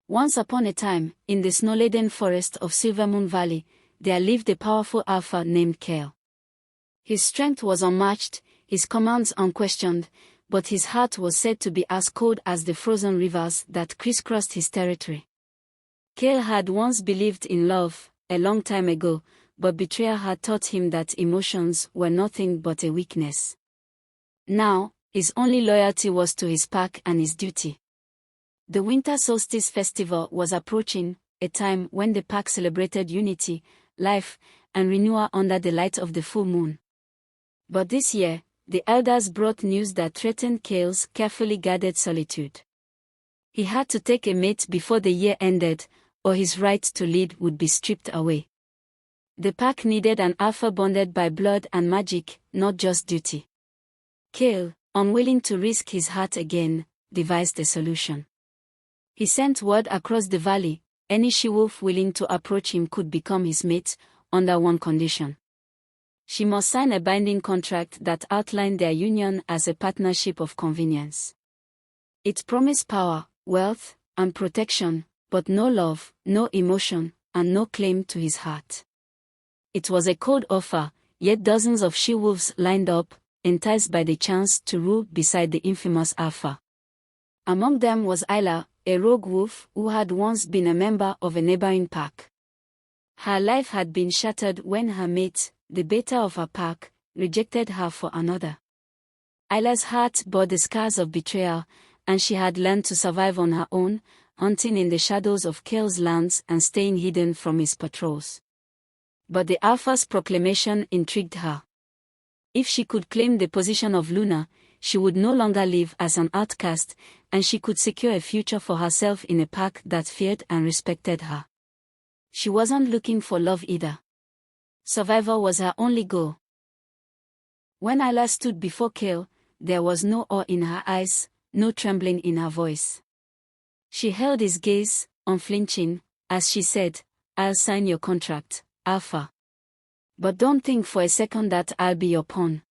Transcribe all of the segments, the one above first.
Once upon a time, in the snow-laden forest of Silvermoon Valley, there lived a powerful alpha named Kale. His strength was unmatched, his commands unquestioned, but his heart was said to be as cold as the frozen rivers that crisscrossed his territory. Kale had once believed in love, a long time ago, but betrayal had taught him that emotions were nothing but a weakness. Now, his only loyalty was to his pack and his duty. The winter solstice festival was approaching, a time when the pack celebrated unity, life, and renewal under the light of the full moon. But this year, the elders brought news that threatened Kale's carefully guarded solitude. He had to take a mate before the year ended, or his right to lead would be stripped away. The pack needed an alpha bonded by blood and magic, not just duty. Kale, unwilling to risk his heart again, devised a solution. He sent word across the valley: any she-wolf willing to approach him could become his mate, under one condition. She must sign a binding contract that outlined their union as a partnership of convenience. It promised power, wealth, and protection, but no love, no emotion, and no claim to his heart. It was a cold offer, yet dozens of she-wolves lined up, enticed by the chance to rule beside the infamous alpha. Among them was Isla, a rogue wolf who had once been a member of a neighboring pack. Her life had been shattered when her mate, the beta of her pack, rejected her for another. Isla's heart bore the scars of betrayal, and she had learned to survive on her own, hunting in the shadows of Kale's lands and staying hidden from his patrols. But the alpha's proclamation intrigued her. If she could claim the position of Luna, she would no longer live as an outcast, and she could secure a future for herself in a pack that feared and respected her. She wasn't looking for love either. Survival was her only goal. When Isla stood before Kale, there was no awe in her eyes, no trembling in her voice. She held his gaze, unflinching, as she said, "I'll sign your contract, Alpha. But don't think for a second that I'll be your pawn."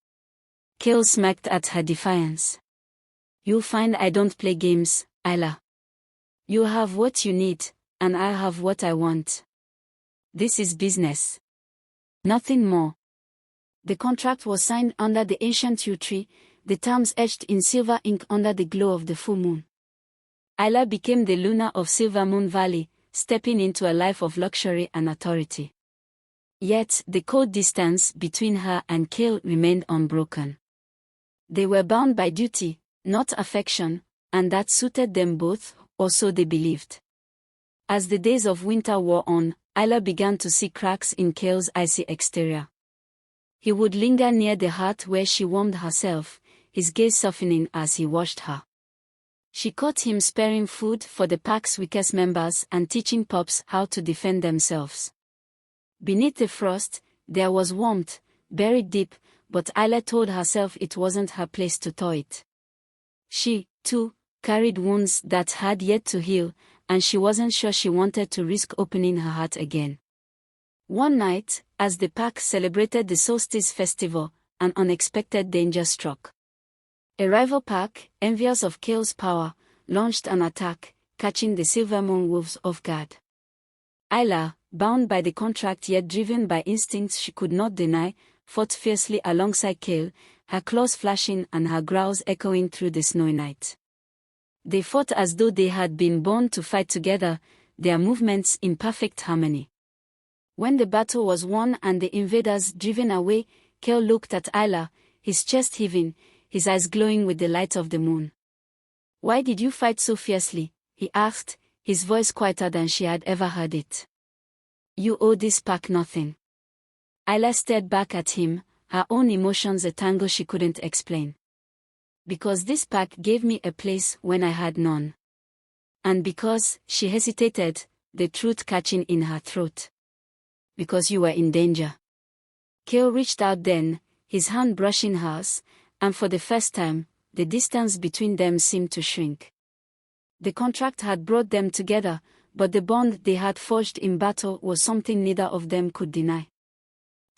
Kale smirked at her defiance. "You'll find I don't play games, Isla. You have what you need, and I have what I want. This is business. Nothing more." The contract was signed under the ancient yew tree, the terms etched in silver ink under the glow of the full moon. Isla became the Luna of Silvermoon Valley, stepping into a life of luxury and authority. Yet, the cold distance between her and Kale remained unbroken. They were bound by duty, not affection, and that suited them both, or so they believed. As the days of winter wore on, Isla began to see cracks in Kale's icy exterior. He would linger near the hearth where she warmed herself, his gaze softening as he watched her. She caught him sparing food for the pack's weakest members and teaching pups how to defend themselves. Beneath the frost, there was warmth, buried deep, but Isla told herself it wasn't her place to thaw it. She, too, carried wounds that had yet to heal, and she wasn't sure she wanted to risk opening her heart again. One night, as the pack celebrated the solstice festival, an unexpected danger struck. A rival pack, envious of Kale's power, launched an attack, catching the Silvermoon wolves off guard. Isla, bound by the contract yet driven by instincts she could not deny, fought fiercely alongside Kale, her claws flashing and her growls echoing through the snowy night. They fought as though they had been born to fight together, their movements in perfect harmony. When the battle was won and the invaders driven away, Kale looked at Isla, his chest heaving, his eyes glowing with the light of the moon. "Why did you fight so fiercely?" he asked, his voice quieter than she had ever heard it. "You owe this pack nothing." Isla stared back at him, her own emotions a tangle she couldn't explain. "Because this pack gave me a place when I had none. And because," she hesitated, the truth catching in her throat. "Because you were in danger." Kale reached out then, his hand brushing hers, and for the first time, the distance between them seemed to shrink. The contract had brought them together, but the bond they had forged in battle was something neither of them could deny.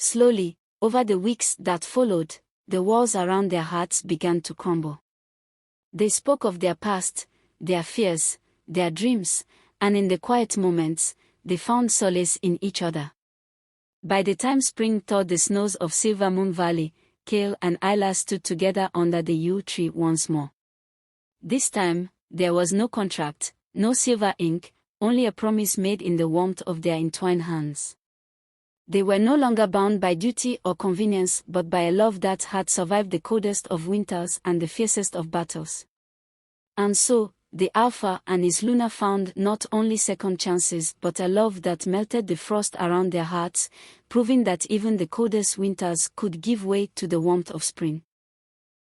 Slowly, over the weeks that followed, the walls around their hearts began to crumble. They spoke of their past, their fears, their dreams, and in the quiet moments, they found solace in each other. By the time spring thawed the snows of Silvermoon Valley, Kale and Isla stood together under the yew tree once more. This time, there was no contract, no silver ink, only a promise made in the warmth of their entwined hands. They were no longer bound by duty or convenience but by a love that had survived the coldest of winters and the fiercest of battles. And so, the Alpha and his Luna found not only second chances but a love that melted the frost around their hearts, proving that even the coldest winters could give way to the warmth of spring.